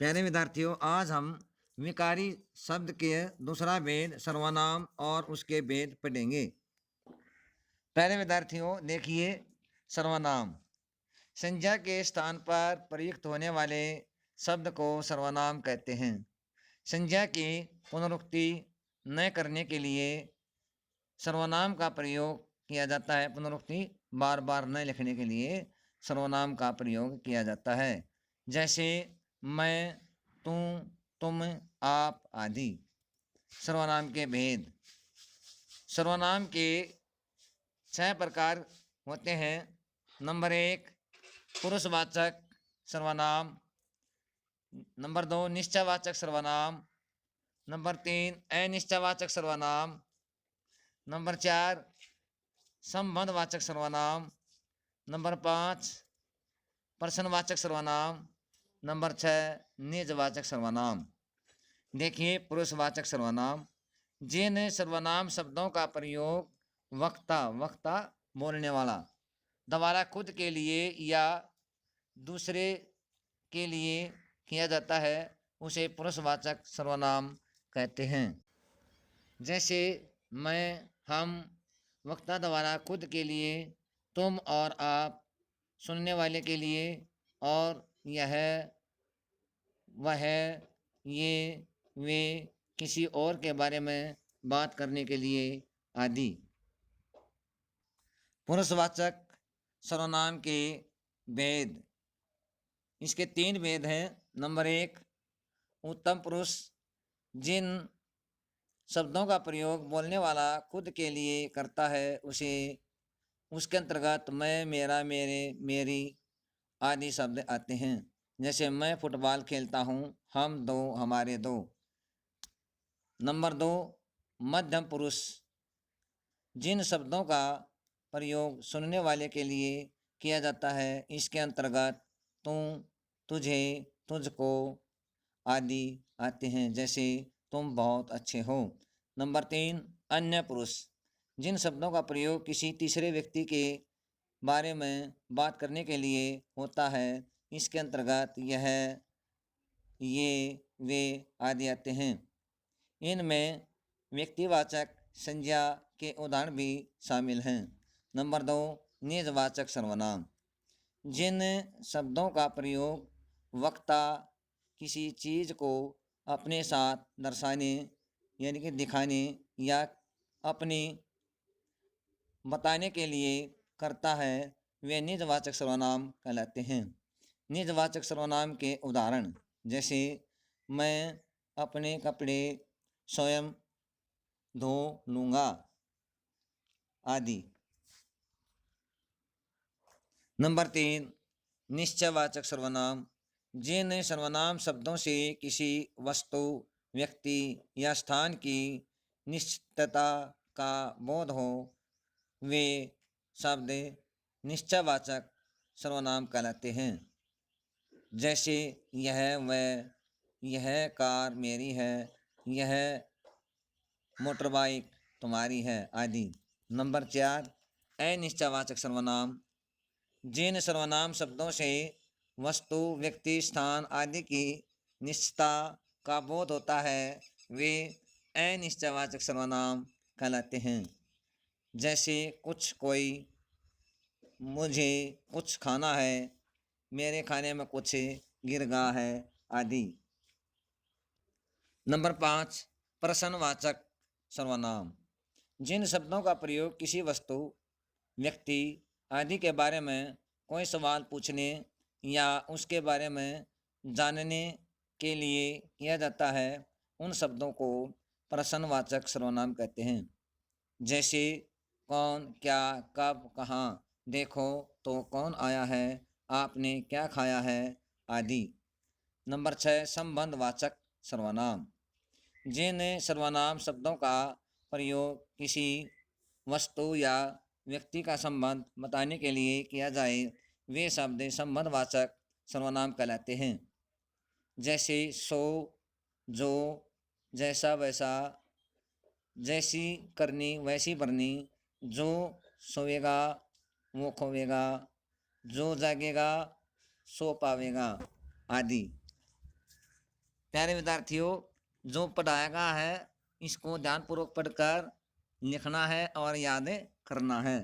प्यारे विद्यार्थियों, आज हम विकारी शब्द के दूसरा भेद सर्वनाम और उसके भेद पढ़ेंगे। प्यारे विद्यार्थियों, देखिए, सर्वनाम संज्ञा के स्थान पर प्रयुक्त होने वाले शब्द को सर्वनाम कहते हैं। संज्ञा की पुनरुक्ति न करने के लिए सर्वनाम का प्रयोग किया जाता है। पुनरुक्ति बार बार न लिखने के लिए सर्वनाम का प्रयोग किया जाता है। जैसे मैं, तू, तुम, आप आदि। सर्वनाम के भेद। सर्वनाम के 6 प्रकार होते हैं। नंबर 1, पुरुषवाचक सर्वनाम। नंबर 2, निश्चयवाचक सर्वनाम। नंबर 3, अनिश्चयवाचक सर्वनाम। नंबर 4, संबंधवाचक सर्वनाम। नंबर 5, प्रश्नवाचक सर्वनाम। नंबर 6, निजवाचक सर्वनाम। देखिए, पुरुषवाचक सर्वनाम। जिन सर्वनाम शब्दों का प्रयोग वक्ता बोलने वाला द्वारा खुद के लिए या दूसरे के लिए किया जाता है, उसे पुरुषवाचक सर्वनाम कहते हैं। जैसे मैं, हम, वक्ता द्वारा खुद के लिए, तुम और आप सुनने वाले के लिए, और यह, वह, ये, वे किसी और के बारे में बात करने के लिए आदि। पुरुषवाचक सर्वनाम के भेद। इसके 3 भेद हैं। नंबर 1, उत्तम पुरुष। जिन शब्दों का प्रयोग बोलने वाला खुद के लिए करता है, उसके अंतर्गत मैं, मेरा, मेरे, मेरी आदि शब्द आते हैं। जैसे मैं फुटबॉल खेलता हूँ, हम दो, हमारे दो। नंबर 2, मध्यम पुरुष। जिन शब्दों का प्रयोग सुनने वाले के लिए किया जाता है, इसके अंतर्गत तू, तुझे, तुझको आदि आते हैं। जैसे तुम बहुत अच्छे हो। नंबर 3, अन्य पुरुष। जिन शब्दों का प्रयोग किसी तीसरे व्यक्ति के बारे में बात करने के लिए होता है, इसके अंतर्गत यह, ये, वे आदि आते हैं। इनमें व्यक्तिवाचक संज्ञा के उदाहरण भी शामिल हैं। नंबर 2, निजवाचक सर्वनाम। जिन शब्दों का प्रयोग वक्ता किसी चीज़ को अपने साथ दर्शाने यानी कि दिखाने या अपनी बताने के लिए करता है, वे निजवाचक सर्वनाम कहलाते हैं। निजवाचक सर्वनाम के उदाहरण जैसे मैं अपने कपड़े स्वयं धो लूँगा आदि। नंबर 3, निश्चयवाचक सर्वनाम। जिन सर्वनाम शब्दों से किसी वस्तु, व्यक्ति या स्थान की निश्चितता का बोध हो, वे शब्द निश्चयवाचक सर्वनाम कहलाते हैं। जैसे यह, वह, यह कार मेरी है, यह मोटरबाइक तुम्हारी है आदि। नंबर 4, अनिश्चयवाचक सर्वनाम। जिन सर्वनाम शब्दों से वस्तु, व्यक्ति, स्थान आदि की निश्चितता का बोध होता है, वे अनिश्चयवाचक सर्वनाम कहलाते हैं। जैसे कुछ, कोई, मुझे कुछ खाना है, मेरे खाने में कुछ गिर गया है आदि। नंबर 5, प्रश्नवाचक सर्वनाम। जिन शब्दों का प्रयोग किसी वस्तु, व्यक्ति आदि के बारे में कोई सवाल पूछने या उसके बारे में जानने के लिए किया जाता है, उन शब्दों को प्रश्नवाचक सर्वनाम कहते हैं। जैसे कौन, क्या, कब, कहाँ, देखो तो कौन आया है, आपने क्या खाया है आदि। नंबर 6, संबंधवाचक सर्वनाम। जिन सर्वनाम शब्दों का प्रयोग किसी वस्तु या व्यक्ति का संबंध बताने के लिए किया जाए, वे शब्द संबंधवाचक सर्वनाम कहलाते हैं। जैसे सो, जो, जैसा वैसा, जैसी करनी वैसी भरनी, जो सोएगा वो खोएगा, जो जागेगा सो पावेगा आदि। प्यारे विद्यार्थियों, जो पढ़ाया गया है इसको ध्यानपूर्वक पढ़कर लिखना है और याद करना है।